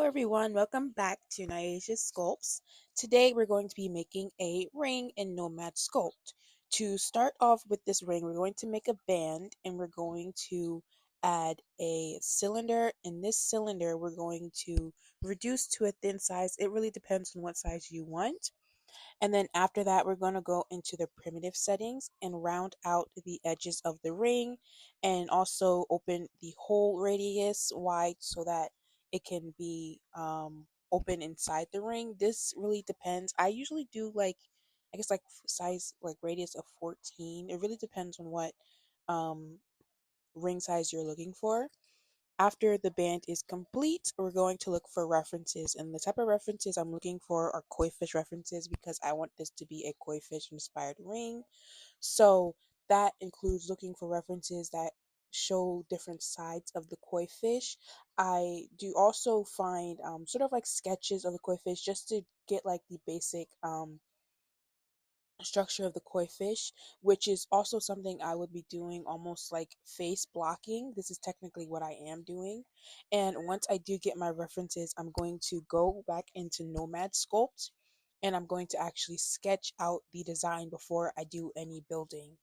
everyone, welcome back to Naisha Sculpts. Today we're going to be making a ring in Nomad Sculpt. To start off with this ring, we're going to make a band and we're going to add a cylinder. In this cylinder, we're going to reduce to a thin size. It really depends on what size you want. And then after that, we're going to go into the primitive settings and round out the edges of the ring and also open the whole radius wide so that it can be open inside the ring. This really depends. I usually do I guess like size, like radius of 14. It really depends on what um, ring size you're looking for. After the band is complete, we're going to look for references. And the type of references I'm looking for are koi fish references because I want this to be a koi fish inspired ring. So that includes looking for references that show different sides of the koi fish. I do also find sort of like sketches of the koi fish just to get like the basic structure of the koi fish, which is also something I would be doing almost like face blocking. This is technically what I am doing. And once I do get my references, I'm going to go back into Nomad Sculpt and I'm going to actually sketch out the design before I do any building.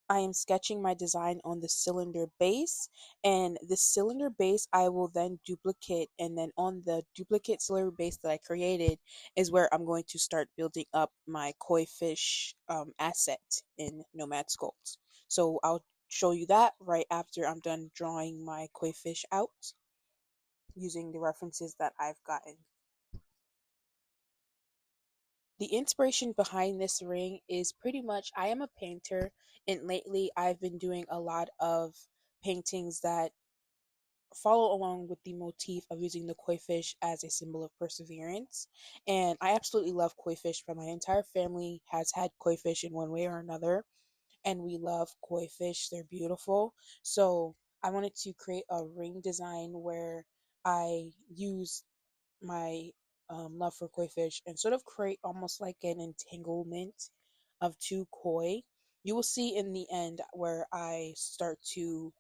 I am sketching my design on the cylinder base, and the cylinder base I will then duplicate, and then on the duplicate cylinder base that I created is where I'm going to start building up my koi fish asset in Nomad Sculpt. So I'll show you that right after I'm done drawing my koi fish out using the references that I've gotten. The inspiration behind this ring is pretty much I am a painter, and lately I've been doing a lot of paintings that follow along with the motif of using the koi fish as a symbol of perseverance. And I absolutely love koi fish, but my entire family has had koi fish in one way or another, and we love koi fish. They're beautiful. So I wanted to create a ring design where I use my love for koi fish and sort of create almost like an entanglement of two koi. You will see in the end where I start to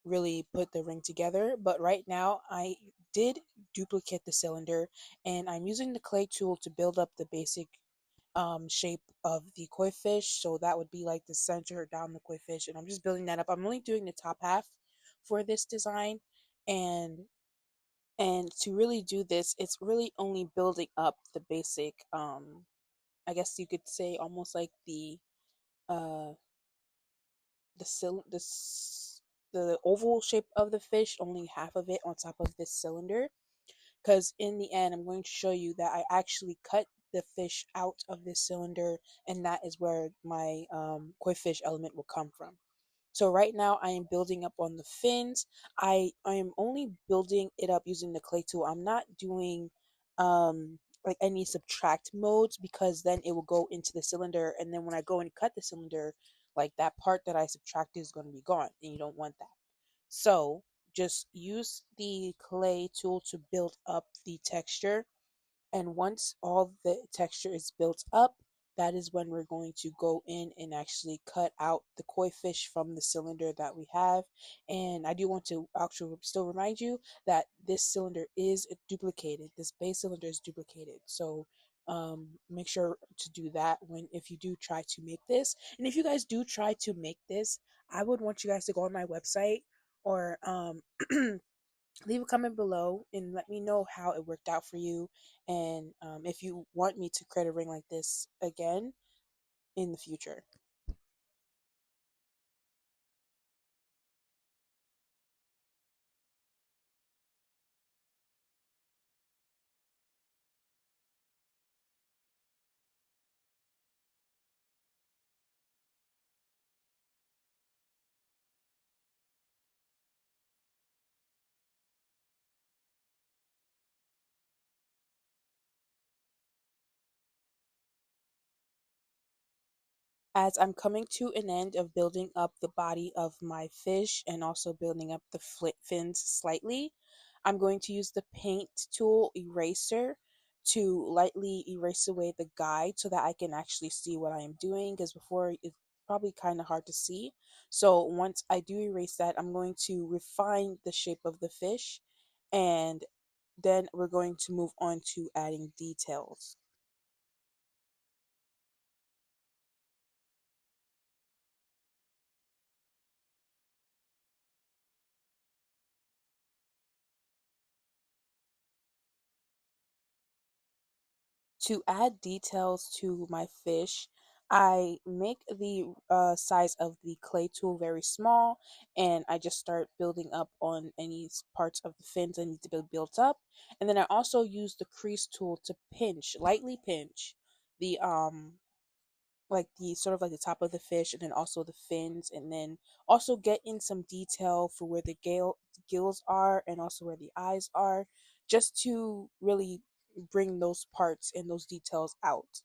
really put the ring together, but right now I did duplicate the cylinder and I'm using the clay tool to build up the basic shape of the koi fish. So that would be like the center down the koi fish, and I'm just building that up. I'm only doing the top half for this design, and to really do this, it's really only building up the basic, I guess you could say almost like uh the cyl the s- the oval shape of the fish, only half of it on top of this cylinder. Because in the end, I'm going to show you that I actually cut the fish out of this cylinder, and that is where my koi fish element will come from. So right now I am building up on the fins. I am only building it up using the clay tool. I'm not doing like any subtract modes because then it will go into the cylinder, and then when I go and cut the cylinder, like that part that I subtracted is going to be gone, and you don't want that. So just use the clay tool to build up the texture, and once all the texture is built up, that is when we're going to go in and actually cut out the koi fish from the cylinder that we have. And I do want to actually still remind you that this cylinder is duplicated. This base cylinder is duplicated. So make sure to do that when if you do try to make this. And if you guys do try to make this, I would want you guys to go on my website or leave a comment below and let me know how it worked out for you, and if you want me to create a ring like this again in the future. As I'm coming to an end of building up the body of my fish and also building up the fins slightly, I'm going to use the paint tool eraser to lightly erase away the guide so that I can actually see what I am doing, because before it's probably kind of hard to see. So once I do erase that, I'm going to refine the shape of the fish, And then we're going to move on to adding details. To add details to my fish, I make the size of the clay tool very small, and I just start building up on any parts of the fins that need to be built up. And then I also use the crease tool to pinch, lightly pinch the like the sort of like the top of the fish, and then also the fins, and then also get in some detail for where the gills are and also where the eyes are, just to really bring those parts and those details out.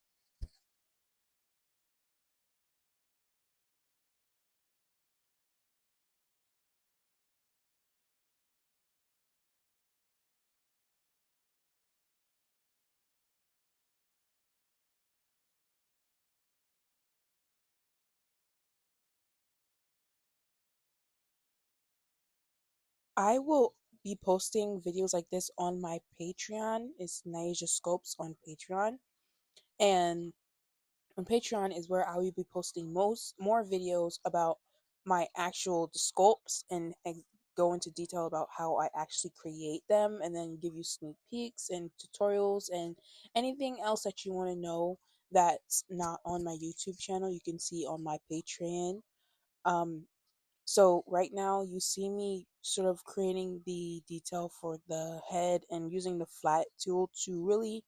I will be posting videos like this on my Patreon. It's Naija Scopes on Patreon. And on Patreon is where I will be posting most more videos about my actual sculpts, and go into detail about how I actually create them, and then give you sneak peeks and tutorials and anything else that you want to know that's not on my YouTube channel you can see on my Patreon. So right now you see me sort of creating the detail for the head and using the flat tool to really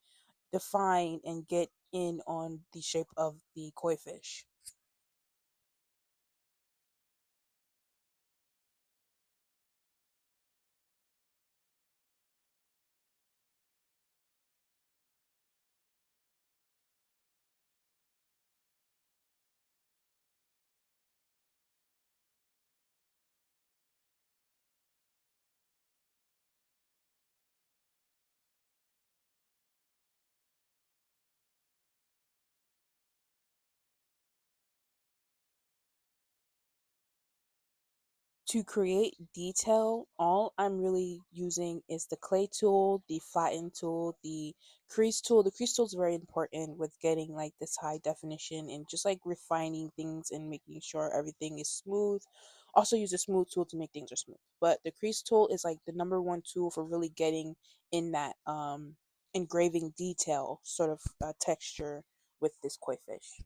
define and get in on the shape of the koi fish. To create detail, all I'm really using is the clay tool, the flatten tool, the crease tool. The crease tool is very important with getting like this high definition and just like refining things and making sure everything is smooth. Also use a smooth tool to make things are smooth. But the crease tool is like the number one tool for really getting in that engraving detail sort of texture with this koi fish.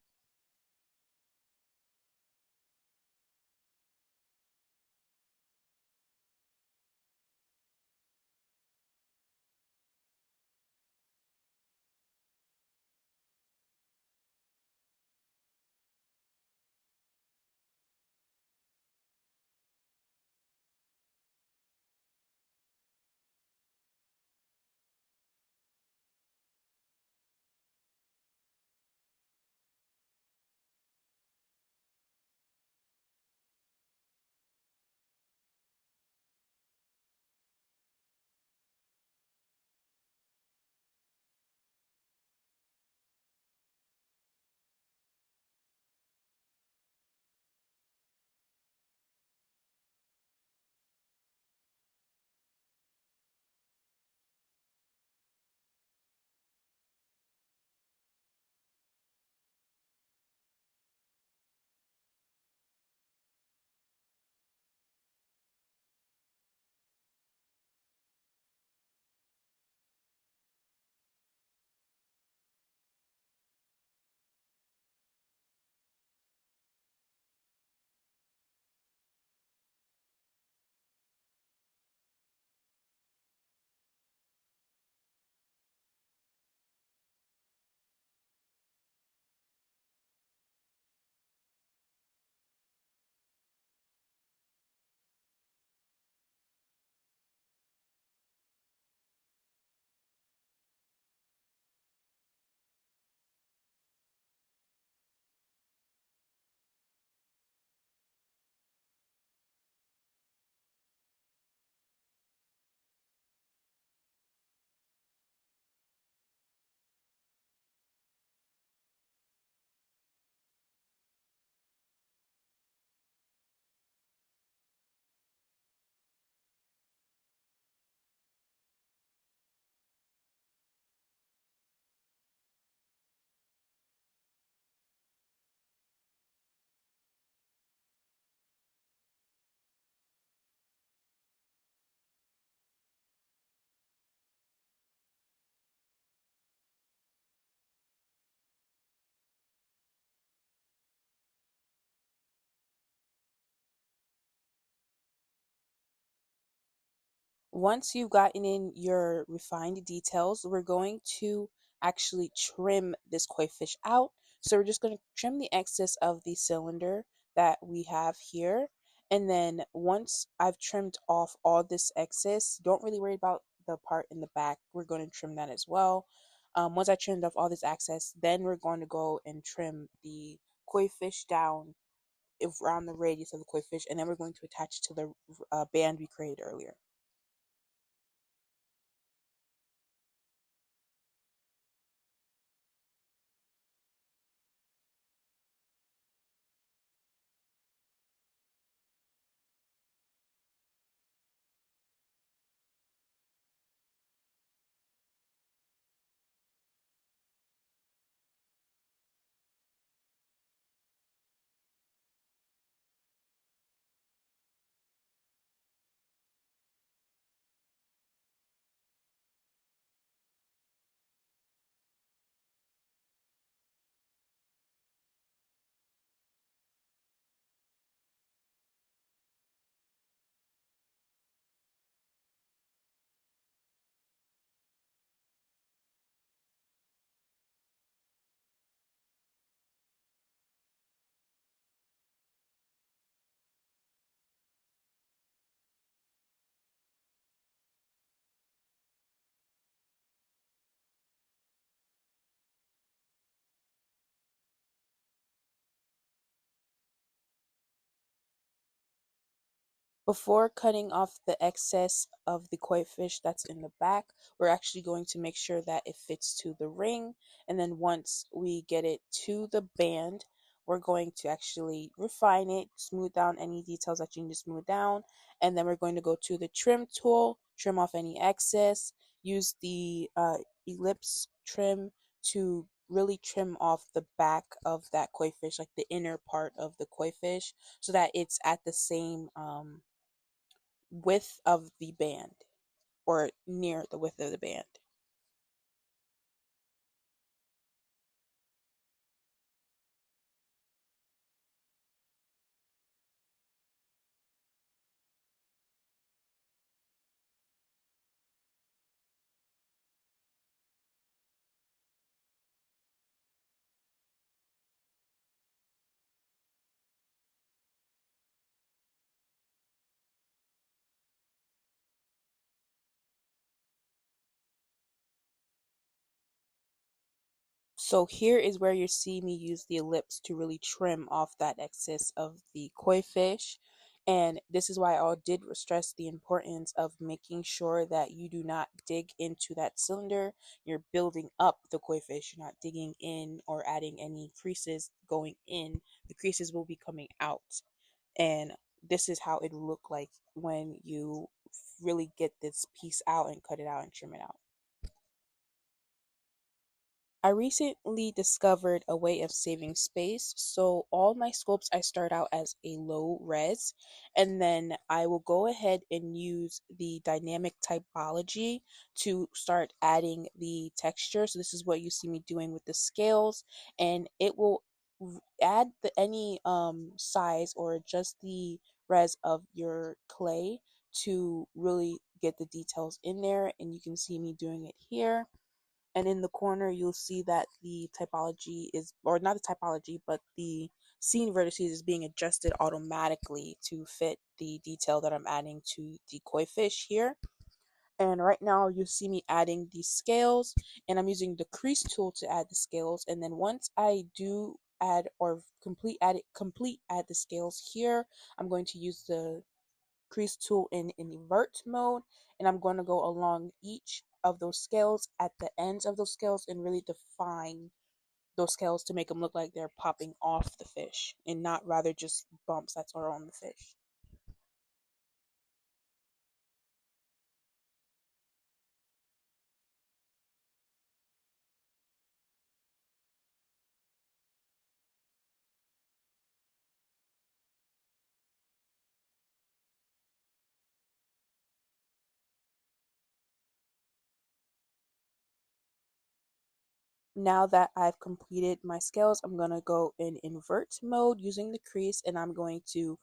Once you've gotten in your refined details, we're going to actually trim this koi fish out. So we're just going to trim the excess of the cylinder that we have here. And then once I've trimmed off all this excess, don't really worry about the part in the back. We're going to trim that as well. Once I trimmed off all this excess, then we're going to go and trim the koi fish down around the radius of the koi fish, and then we're going to attach to the band we created earlier. Before cutting off the excess of the koi fish that's in the back, we're actually going to make sure that it fits to the ring. And then once we get it to the band, we're going to actually refine it, smooth down any details that you need to smooth down. And then we're going to go to the trim tool, trim off any excess, use the ellipse trim to really trim off the back of that koi fish, like the inner part of the koi fish, so that it's at the same width of the band or near the width of the band. So here is where you see me use the ellipse to really trim off that excess of the koi fish. And this is why I did stress the importance of making sure that you do not dig into that cylinder. You're building up the koi fish. You're not digging in or adding any creases going in. The creases will be coming out. And this is how it look like when you really get this piece out and cut it out and trim it out. I recently discovered a way of saving space. So all my sculpts I start out as a low res, and then I will go ahead and use the dynamic typology to start adding the texture. So this is what you see me doing with the scales, and it will add any size or adjust the res of your clay to really get the details in there, and you can see me doing it here. And in the corner you'll see that the typology is, or not the typology, but the scene vertices is being adjusted automatically to fit the detail that I'm adding to the koi fish here. And right now you see me adding these scales, and I'm using the crease tool to add the scales. And then once I do add or complete add the scales here, I'm going to use the crease tool in invert mode, and I'm going to go along each of those scales at the ends of those scales and really define those scales to make them look like they're popping off the fish and not rather just bumps that are on the fish. Now that I've completed my scales, I'm going to go in invert mode using the crease, and I'm going to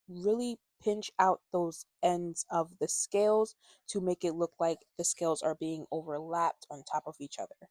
really pinch out those ends of the scales to make it look like the scales are being overlapped on top of each other.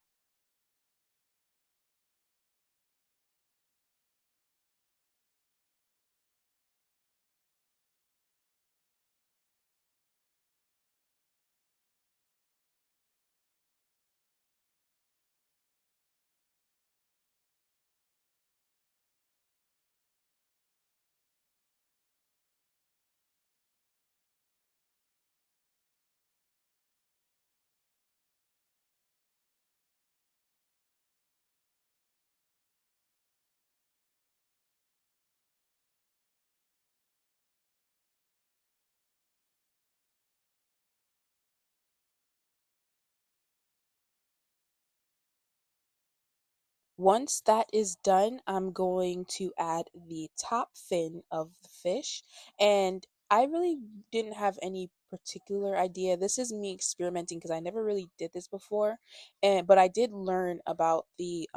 Once that is done, I'm going to add the top fin of the fish. And I really didn't have any particular idea. This is me experimenting because I never really did this before. And but I did learn about the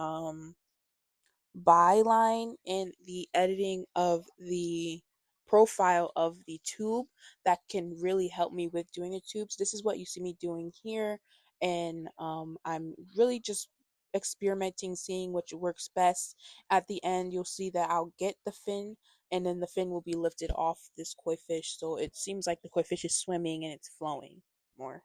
byline in the editing of the profile of the tube that can really help me with doing the tubes. This is what you see me doing here, and I'm really just experimenting, seeing which works best. At the end, you'll see that I'll get the fin, and then the fin will be lifted off this koi fish, so it seems like the koi fish is swimming and it's flowing more.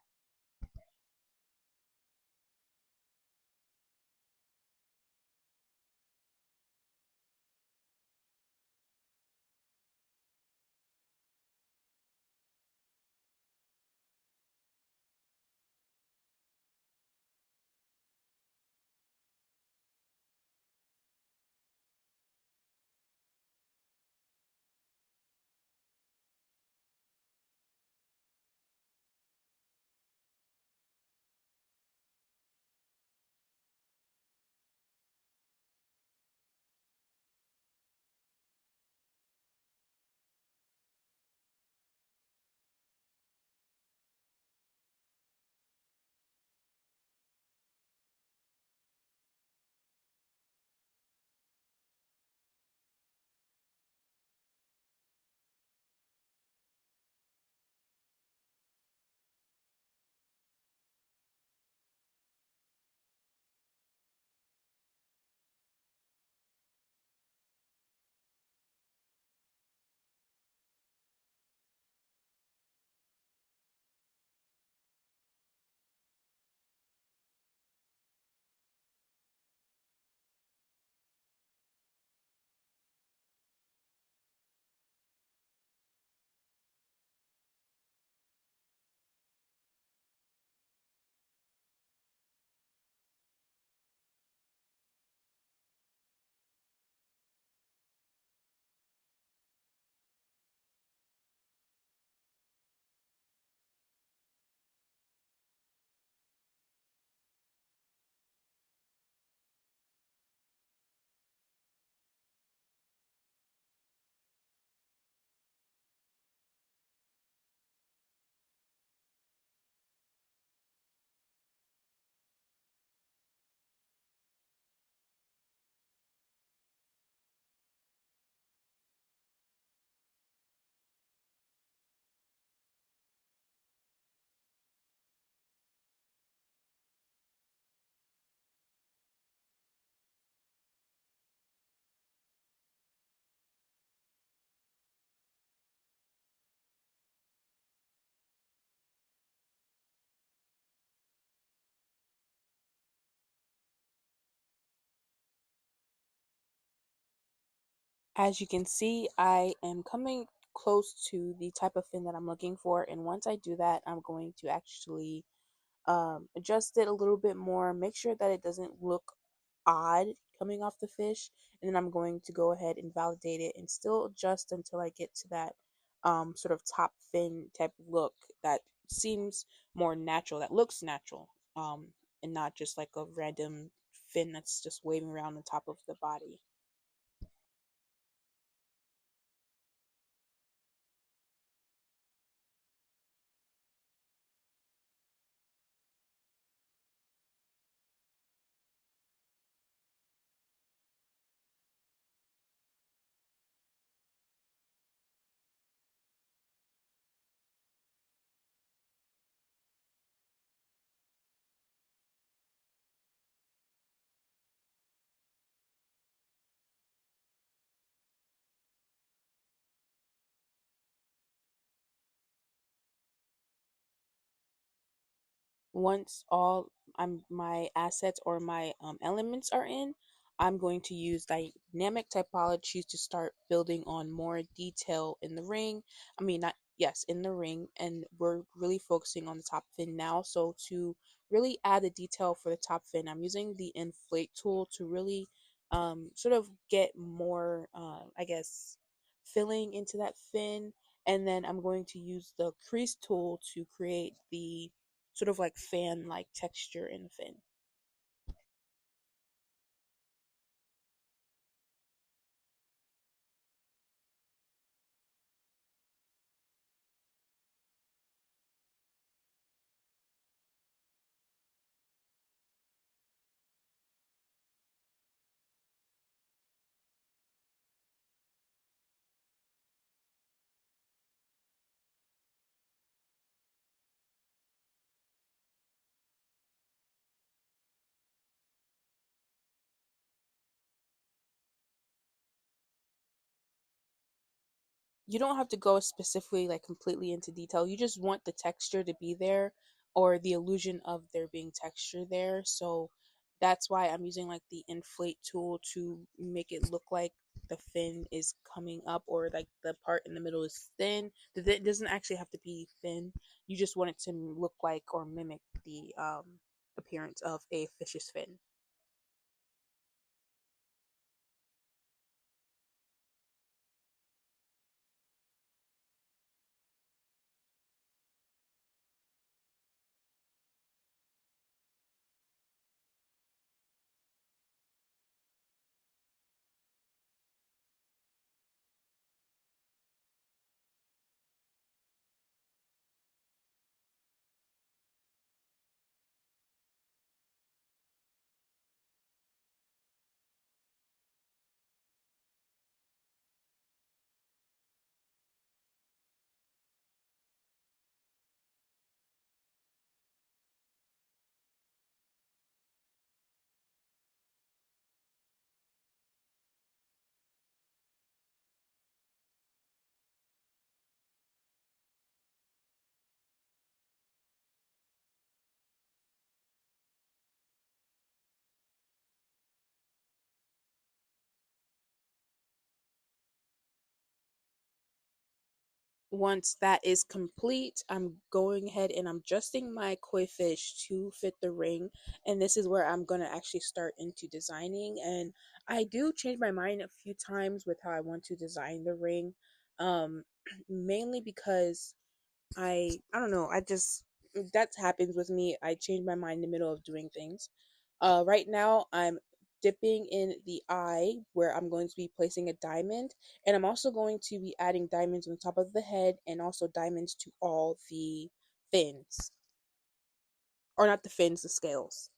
As you can see, I am coming close to the type of fin that I'm looking for, and once I do that, I'm going to actually adjust it a little bit more, make sure that it doesn't look odd coming off the fish, and then I'm going to go ahead and validate it and still adjust until I get to that sort of top fin type look that seems more natural, that looks natural, and not just like a random fin that's just waving around on top of the body. Once all my assets or my elements are in, I'm going to use dynamic typologies to start building on more detail in the ring. I mean, not, yes, in the ring, and we're really focusing on the top fin now. So to really add the detail for the top fin, I'm using the inflate tool to really sort of get more, I guess, filling into that fin. And then I'm going to use the crease tool to create the sort of like fan like texture in the fin. You don't have to go specifically like completely into detail. You just want the texture to be there, or the illusion of there being texture there. So that's why I'm using like the inflate tool to make it look like the fin is coming up, or like the part in the middle is thin. It doesn't actually have to be thin. You just want it to look like or mimic the appearance of a fish's fin. Once that is complete, I'm going ahead and I'm adjusting my koi fish to fit the ring. And this is where I'm going to actually start into designing. And I do change my mind a few times with how I want to design the ring. Um, Mainly because I don't know, I just that happens with me. I change my mind in the middle of doing things. Right now I'm dipping in the eye where I'm going to be placing a diamond, and I'm also going to be adding diamonds on the top of the head and also diamonds to all the fins. Or not the fins, the scales.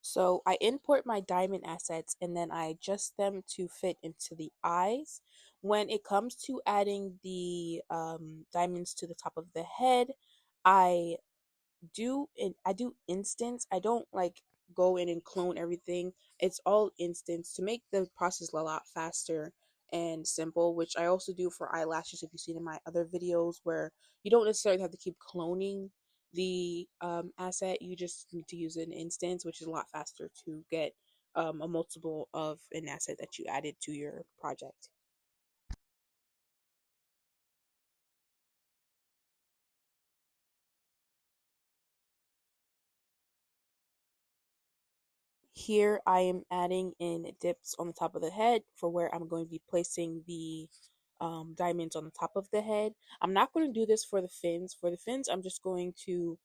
So I import my diamond assets and then I adjust them to fit into the eyes. When it comes to adding the diamonds to the top of the head, I I do instance. I don't like go in and clone everything. It's all instance to make the process a lot faster and simple, which I also do for eyelashes if you've seen in my other videos, where you don't necessarily have to keep cloning the asset. You just need to use an instance, which is a lot faster to get a multiple of an asset that you added to your project. Here I am adding in dips on the top of the head for where I'm going to be placing the diamonds on the top of the head. I'm not going to do this for the fins. For the fins, I'm just going to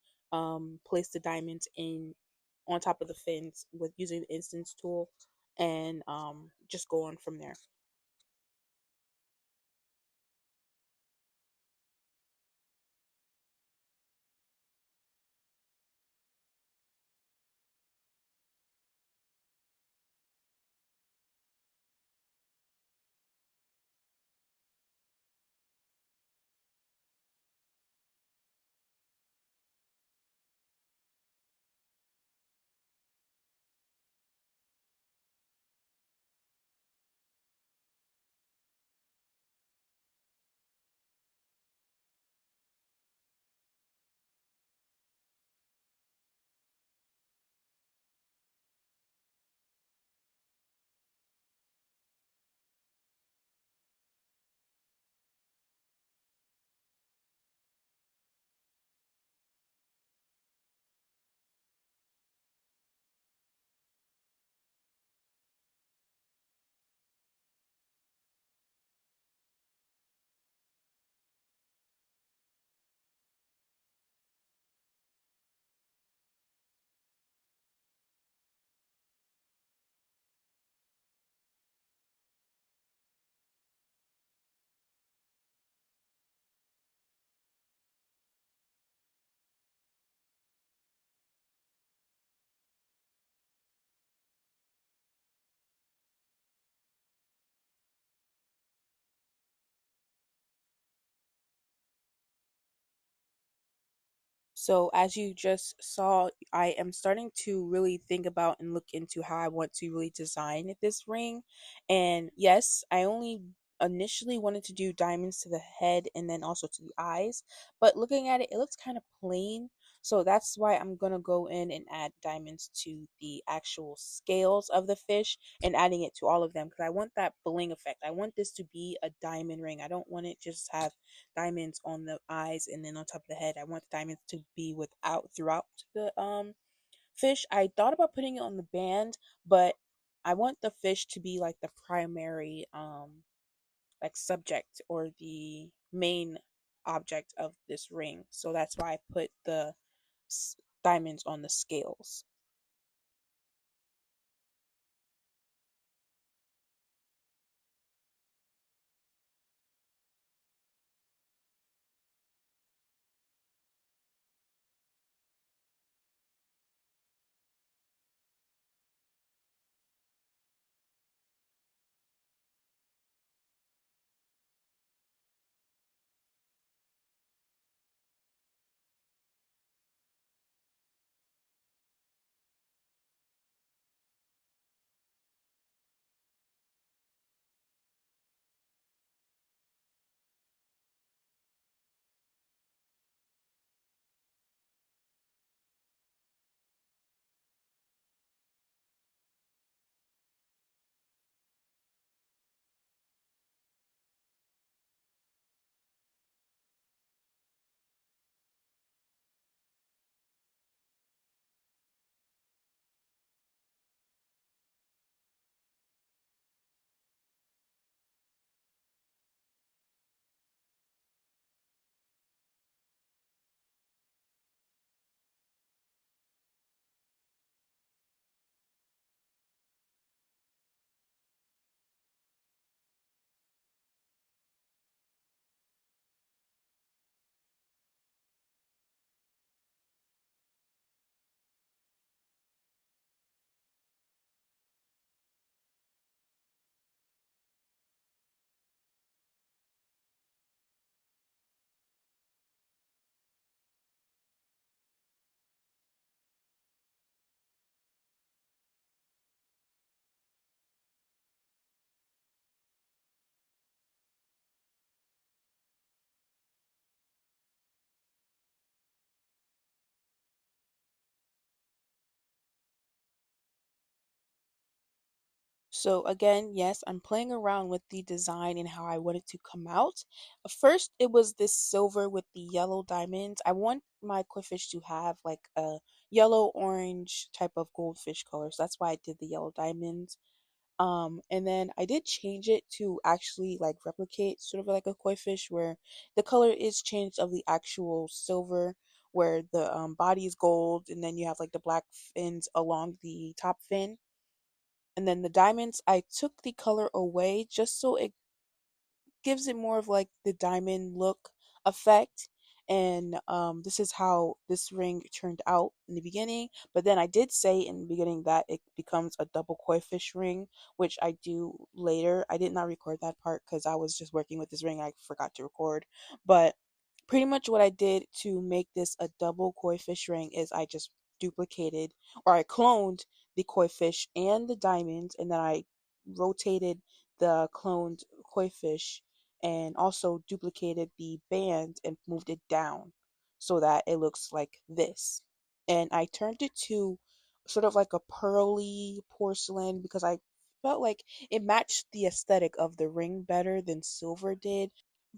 place the diamonds in on top of the fins with using the instance tool, and just go on from there. So, as you just saw, I am starting to really think about and look into how I want to really design this ring. And yes, I only initially wanted to do diamonds to the head and then also to the eyes, but looking at it, it looks kind of plain. So that's why I'm gonna go in and add diamonds to the actual scales of the fish and adding it to all of them because I want that bling effect. I want this to be a diamond ring. I don't want it just have diamonds on the eyes and then on top of the head. I want the diamonds to be without throughout the fish. I thought about putting it on the band, but I want the fish to be like the primary like subject or the main object of this ring. So that's why I put the diamonds on the scales. So again, yes, I'm playing around with the design and how I want it to come out. First, it was this silver with the yellow diamonds. I want my koi fish to have like a yellow orange type of goldfish color. So that's why I did the yellow diamonds. And then I did change it to actually like replicate sort of like a koi fish where the color is changed of the actual silver where the body is gold and then you have like the black fins along the top fin, and then the diamonds, I took the color away just so it gives it more of like the diamond look effect. And this is how this ring turned out in the beginning. But then I did say in the beginning that it becomes a double koi fish ring, which I do later. I did not record that part because I was just working with this ring. I forgot to record. But pretty much what I did to make this a double koi fish ring is I just duplicated or I cloned the koi fish and the diamonds, and then I rotated the cloned koi fish and also duplicated the band and moved it down so that it looks like this. And I turned it to sort of like a pearly porcelain because I felt like it matched the aesthetic of the ring better than silver did.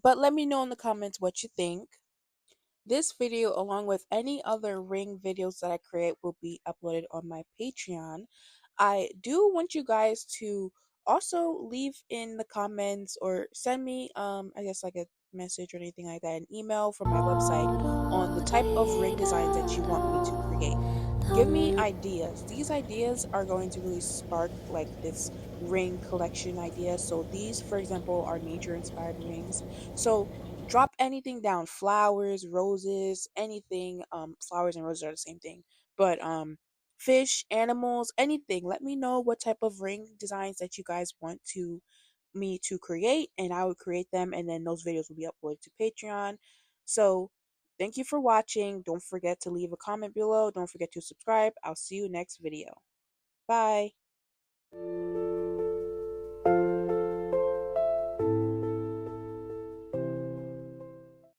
But let me know in the comments what you think. This video, along with any other ring videos that I create, will be uploaded on my Patreon. I do want you guys to also leave in the comments or send me, I guess like a message or anything like that, an email from my website on the type of ring designs that you want me to create. Give me ideas. These ideas are going to really spark like this ring collection idea. So these, for example, are nature inspired rings. So drop anything down, flowers, roses, anything. Flowers and roses are the same thing, but fish, animals, anything. Let me know what type of ring designs that you guys want to me to create, and I would create them, and then those videos will be uploaded to Patreon. So Thank you for watching. Don't forget to leave a comment below. Don't forget to subscribe. I'll see you next video. Bye.